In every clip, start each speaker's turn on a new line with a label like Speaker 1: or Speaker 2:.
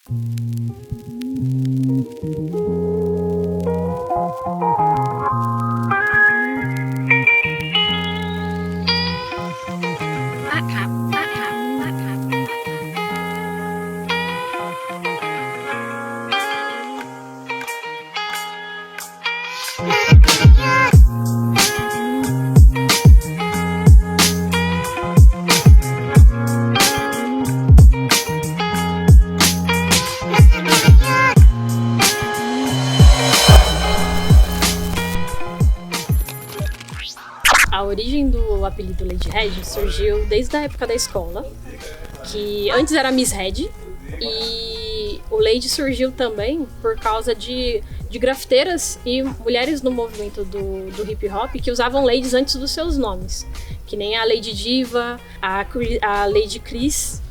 Speaker 1: A origem do apelido Lady Red surgiu desde a época da escola, que antes era Miss Red, e o Lady surgiu também por causa de grafiteiras e mulheres no movimento do hip hop que usavam ladies antes dos seus nomes, que nem a Lady Diva, a Lady Chris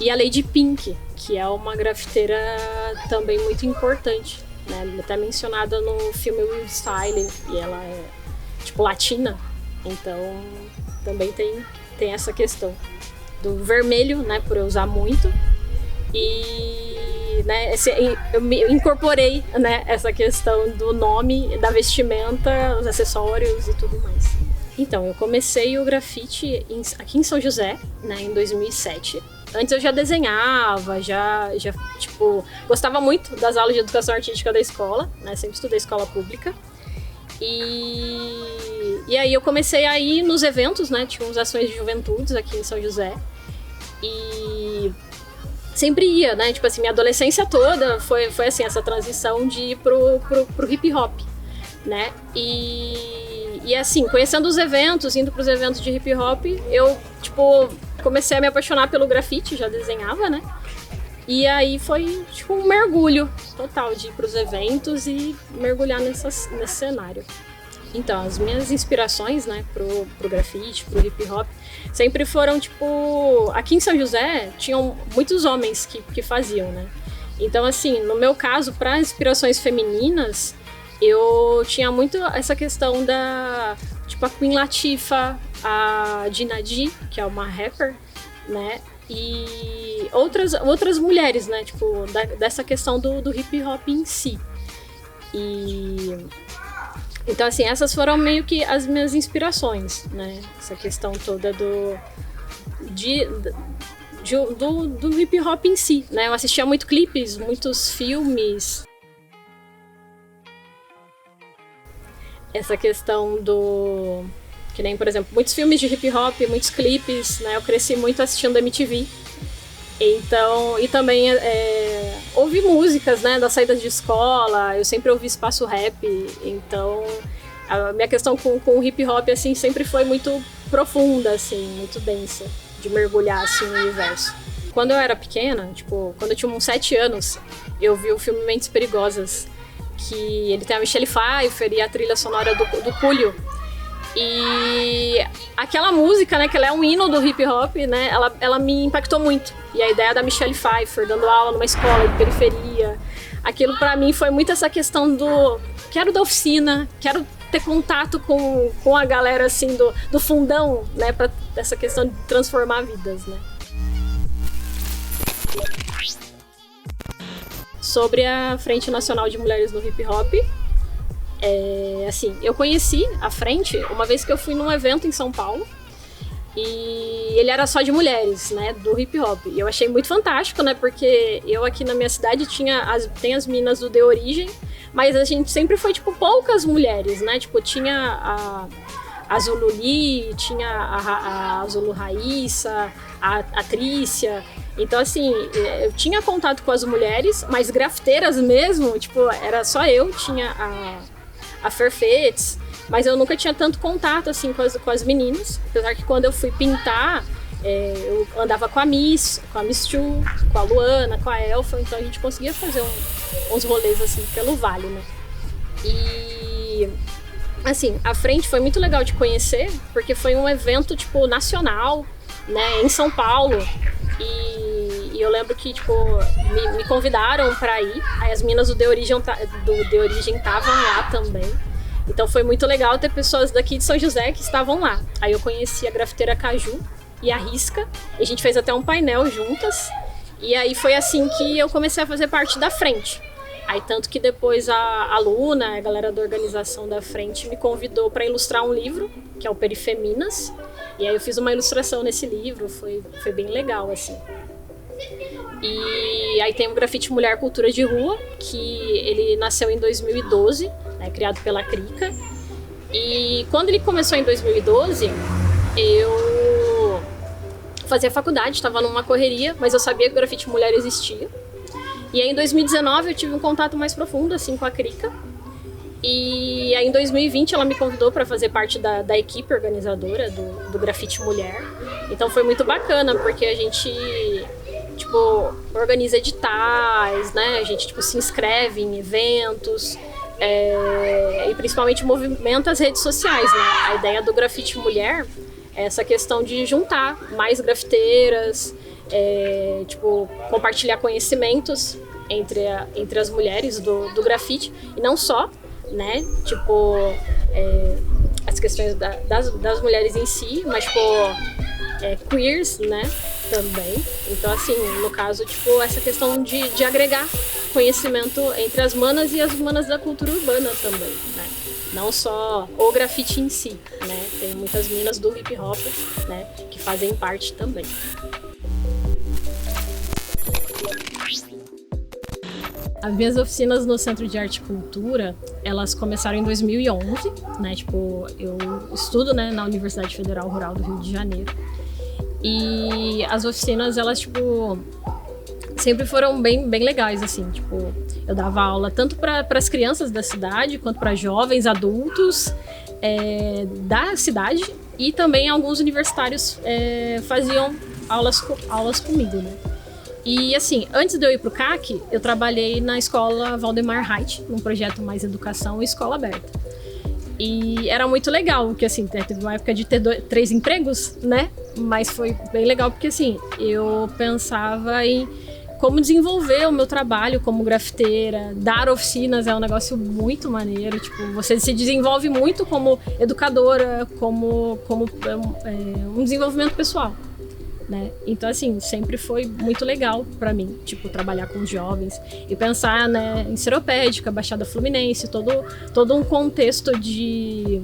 Speaker 1: e a Lady Pink, que é uma grafiteira também muito importante, né? Até mencionada no filme Wild Style, e ela é tipo latina. Então, também tem essa questão do vermelho, né, por eu usar muito. E, né, eu incorporei, né, essa questão do nome, da vestimenta, os acessórios e tudo mais. Então, eu comecei o grafite aqui em São José, né, em 2007. Antes eu já desenhava, já tipo, gostava muito das aulas de educação artística da escola, né, sempre estudei escola pública. E aí eu comecei a ir nos eventos, né? Tinha umas ações de juventudes aqui em São José. E sempre ia, né? Tipo assim, minha adolescência toda foi assim, essa transição de ir pro hip hop, né? E assim, conhecendo os eventos, indo pros eventos de hip hop, eu, tipo, comecei a me apaixonar pelo grafite, já desenhava, né? E aí foi tipo um mergulho total de ir pros eventos e mergulhar nesse cenário. Então, as minhas inspirações, né, pro grafite, pro hip hop, sempre foram, tipo... Aqui em São José, tinham muitos homens que faziam, né? Então, assim, no meu caso, para inspirações femininas, eu tinha muito essa questão da... Tipo, a Queen Latifah, a Dina D, que é uma rapper, né? E outras mulheres, né? Tipo, dessa questão do hip hop em si. Então, assim, essas foram meio que as minhas inspirações, né? Essa questão toda do hip hop em si, né? Eu assistia muito clipes, muitos filmes. Essa questão do... Que nem, por exemplo, muitos filmes de hip hop, muitos clipes, né? Eu cresci muito assistindo MTV. Então, e também ouvi músicas, né, da saída de escola, eu sempre ouvi espaço rap, então a minha questão com o hip hop, assim, sempre foi muito profunda, assim, muito densa, de mergulhar, assim, no universo. Quando eu era pequena, tipo, quando eu tinha uns 7 anos, eu vi o filme Mentes Perigosas, que ele tem a Michelle Pfeiffer e a trilha sonora do Coolio. E aquela música, né, que ela é um hino do hip hop, né, ela me impactou muito. E a ideia da Michelle Pfeiffer dando aula numa escola de periferia, aquilo pra mim foi muito essa questão do... Quero da oficina, quero ter contato com a galera, assim, do fundão, né, pra essa questão de transformar vidas, né. Sobre a Frente Nacional de Mulheres no Hip Hop, assim, eu conheci a frente uma vez que eu fui num evento em São Paulo e ele era só de mulheres, né, do hip hop. E eu achei muito fantástico, né, porque eu aqui na minha cidade tem as meninas do The Origem, mas a gente sempre foi, tipo, poucas mulheres, né, tipo, tinha a Zulu Lee, tinha a Zulu Raíssa, a Trícia. Então, assim, eu tinha contato com as mulheres, mas grafiteiras mesmo, tipo, era só eu, tinha a Ferfetes, mas eu nunca tinha tanto contato, assim, com as meninas. Apesar que quando eu fui pintar, eu andava com a Miss Chu, com a Luana, com a Elfa, então a gente conseguia fazer uns rolês, assim, pelo vale, né? E, assim, a frente foi muito legal de conhecer, porque foi um evento, tipo, nacional, né, em São Paulo. E eu lembro que, tipo, me convidaram pra ir. Aí as meninas do The Origem estavam lá também. Então foi muito legal ter pessoas daqui de São José que estavam lá. Aí eu conheci a grafiteira Caju e a Risca. E a gente fez até um painel juntas. E aí foi assim que eu comecei a fazer parte da frente. Aí tanto que depois a Luna, a galera da organização da frente, me convidou para ilustrar um livro, que é o Perifeminas. E aí eu fiz uma ilustração nesse livro, foi bem legal, assim. E aí tem o Grafite Mulher Cultura de Rua, que ele nasceu em 2012, né, criado pela Krika. E quando ele começou em 2012, eu fazia faculdade, estava numa correria, mas eu sabia que o Grafite Mulher existia. E aí em 2019 eu tive um contato mais profundo assim, com a Krika. E aí em 2020 ela me convidou para fazer parte da equipe organizadora do Grafite Mulher. Então foi muito bacana, porque a gente tipo, organiza editais, né? A gente tipo, se inscreve em eventos e principalmente movimenta as redes sociais, né? A ideia do Grafite Mulher é essa questão de juntar mais grafiteiras, tipo, compartilhar conhecimentos entre as mulheres do grafite, e não só, né? Tipo, as questões das mulheres em si, mas tipo, queers, né? Também. Então, assim, no caso, tipo, essa questão de agregar conhecimento entre as manas e as manas da cultura urbana também, né? Não só o grafite em si, né? Tem muitas minas do hip hop, né? Que fazem parte também. As minhas oficinas no Centro de Arte e Cultura, elas começaram em 2011, né? Tipo, eu estudo, né, na Universidade Federal Rural do Rio de Janeiro. E as oficinas, elas, tipo, sempre foram bem legais, assim. Tipo, eu dava aula tanto para as crianças da cidade, quanto para jovens, adultos da cidade. E também alguns universitários faziam aulas comigo, né? E, assim, antes de eu ir pro CAC, eu trabalhei na escola Valdemar Height, num projeto Mais Educação e Escola Aberta. E era muito legal, porque, assim, teve uma época de ter 3 empregos, né? Mas foi bem legal, porque, assim, eu pensava em como desenvolver o meu trabalho como grafiteira. Dar oficinas é um negócio muito maneiro, tipo, você se desenvolve muito como educadora, como um desenvolvimento pessoal, né? Então, assim, sempre foi muito legal pra mim, tipo, trabalhar com os jovens e pensar, né, em Seropédica, Baixada Fluminense, todo um contexto de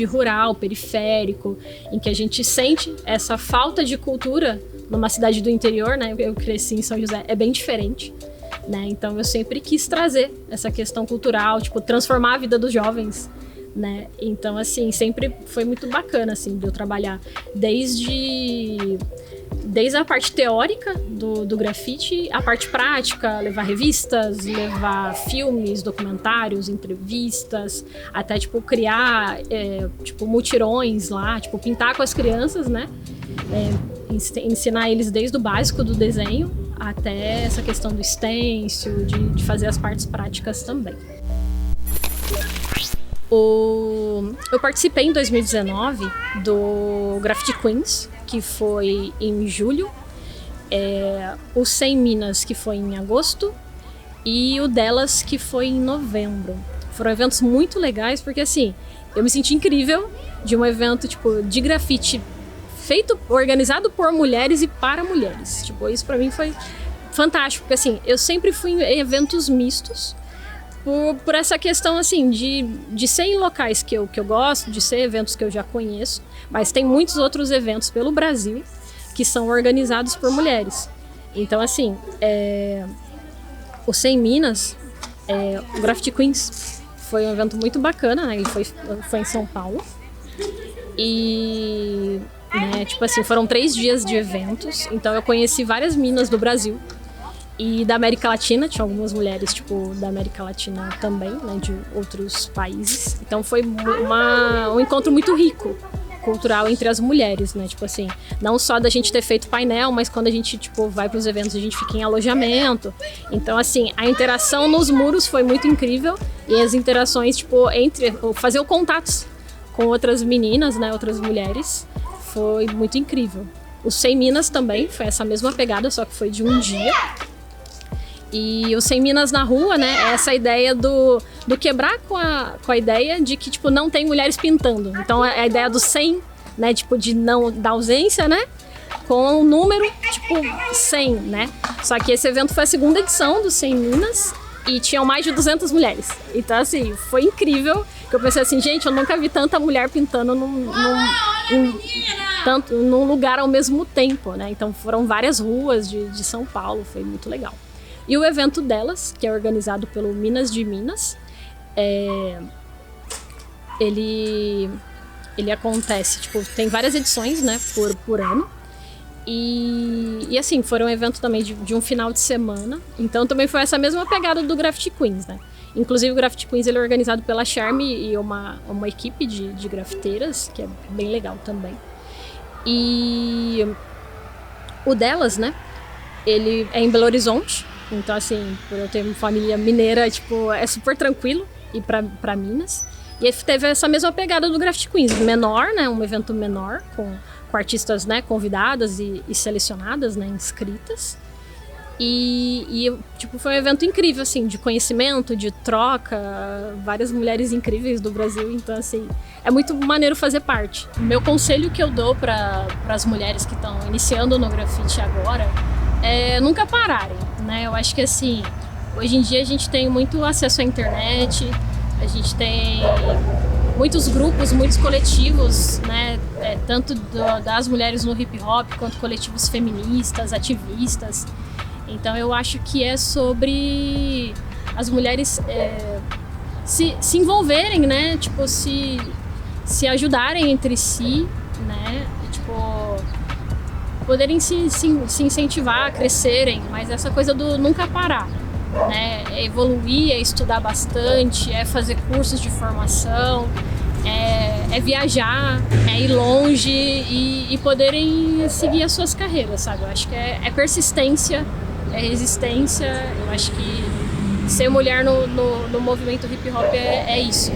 Speaker 1: rural, periférico, em que a gente sente essa falta de cultura numa cidade do interior, né? Eu cresci em São José, é bem diferente, né? Então eu sempre quis trazer essa questão cultural, tipo, transformar a vida dos jovens, né? Então, assim, sempre foi muito bacana, assim, de eu trabalhar desde a parte teórica do grafite, a parte prática, levar revistas, levar filmes, documentários, entrevistas, até, tipo, criar, tipo, mutirões lá, tipo, pintar com as crianças, né? Ensinar eles desde o básico do desenho até essa questão do stencil, de fazer as partes práticas também. Eu participei em 2019 do Graffiti Queens, que foi em julho, o 100 Minas, que foi em agosto, e o Delas, que foi em novembro. Foram eventos muito legais, porque, assim, eu me senti incrível de um evento, tipo, de grafite organizado por mulheres e para mulheres. Tipo, isso pra mim foi fantástico, porque, assim, eu sempre fui em eventos mistos, por essa questão, assim, de ser em locais que eu gosto, de ser eventos que eu já conheço, mas tem muitos outros eventos pelo Brasil que são organizados por mulheres. Então, assim, o 100 Minas, o Graffiti Queens, foi um evento muito bacana, né? Ele foi em São Paulo. E, né, tipo assim, foram 3 dias de eventos, então eu conheci várias minas do Brasil. E da América Latina, tinha algumas mulheres, tipo, da América Latina também, né, de outros países. Então foi um encontro muito rico, cultural, entre as mulheres, né, tipo assim, não só da gente ter feito painel, mas quando a gente, tipo, vai para os eventos, a gente fica em alojamento. Então, assim, a interação nos muros foi muito incrível, e as interações, tipo, fazer o contatos com outras meninas, né, outras mulheres, foi muito incrível. O 100 Minas também foi essa mesma pegada, só que foi de um dia. E o 100 Minas na rua, né, é essa ideia do quebrar com a ideia de que, tipo, não tem mulheres pintando. Então, é a ideia do 100, né, tipo, da ausência, né, com o número, tipo, 100, né? Só que esse evento foi a segunda edição do 100 Minas e tinham mais de 200 mulheres. Então, assim, foi incrível. Que eu pensei assim, gente, eu nunca vi tanta mulher pintando num lugar ao mesmo tempo, né? Então, foram várias ruas de São Paulo, foi muito legal. E o evento delas, que é organizado pelo Minas de Minas, ele acontece, tipo, tem várias edições, né, por ano. E assim, foi um evento também de um final de semana. Então também foi essa mesma pegada do Graffiti Queens, né? Inclusive o Graffiti Queens ele é organizado pela Charme e uma equipe de grafiteiras, que é bem legal também. E o delas, né, ele é em Belo Horizonte. Então assim, por eu ter uma família mineira, tipo, é super tranquilo ir pra Minas. E aí teve essa mesma pegada do Graffiti Queens, menor, né, um evento menor, com artistas, né, convidadas e selecionadas, né, inscritas. E tipo, foi um evento incrível, assim, de conhecimento, de troca, várias mulheres incríveis do Brasil, então, assim, é muito maneiro fazer parte. O meu conselho que eu dou para as mulheres que estão iniciando no grafite agora é nunca pararem, né? Eu acho que, assim, hoje em dia a gente tem muito acesso à internet, a gente tem muitos grupos, muitos coletivos, né, tanto das mulheres no hip hop quanto coletivos feministas, ativistas. Então eu acho que é sobre as mulheres se envolverem, né, tipo, se ajudarem entre si, né, tipo, poderem se incentivar, crescerem, mas essa coisa do nunca parar. Né, é evoluir, é estudar bastante, é fazer cursos de formação, é viajar, é ir longe e poderem seguir as suas carreiras, sabe? Eu acho que é persistência, é resistência. Eu acho que ser mulher no movimento hip hop é isso.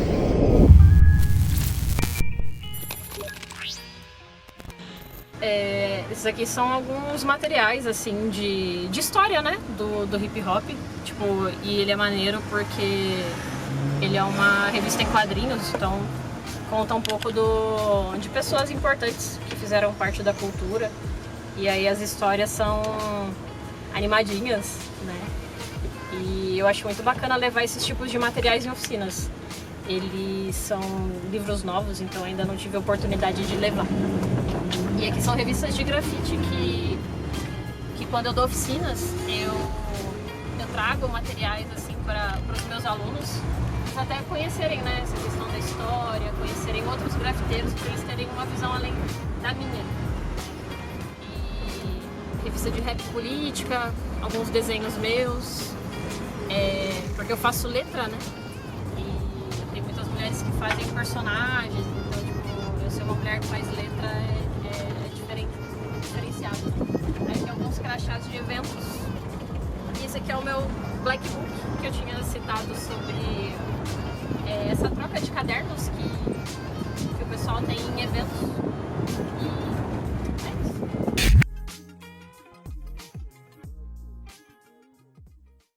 Speaker 1: Esses aqui são alguns materiais, assim, de história, né, do hip hop, tipo, e ele é maneiro porque ele é uma revista em quadrinhos, então conta um pouco de pessoas importantes que fizeram parte da cultura, e aí as histórias são animadinhas, né, e eu acho muito bacana levar esses tipos de materiais em oficinas. Eles são livros novos, então ainda não tive a oportunidade de levar. E aqui são revistas de grafite que quando eu dou oficinas, eu trago materiais assim para os meus alunos, eles até conhecerem, né, essa questão da história, conhecerem outros grafiteiros, para eles terem uma visão além da minha. E revista de rap política, alguns desenhos meus, porque eu faço letra, né? Tem muitas mulheres que fazem personagens, então, tipo, eu ser uma mulher que faz letra é diferenciado. Aí tem alguns crachás de eventos. E esse aqui é o meu Black Book, que eu tinha citado sobre essa troca de cadernos que o pessoal tem em eventos.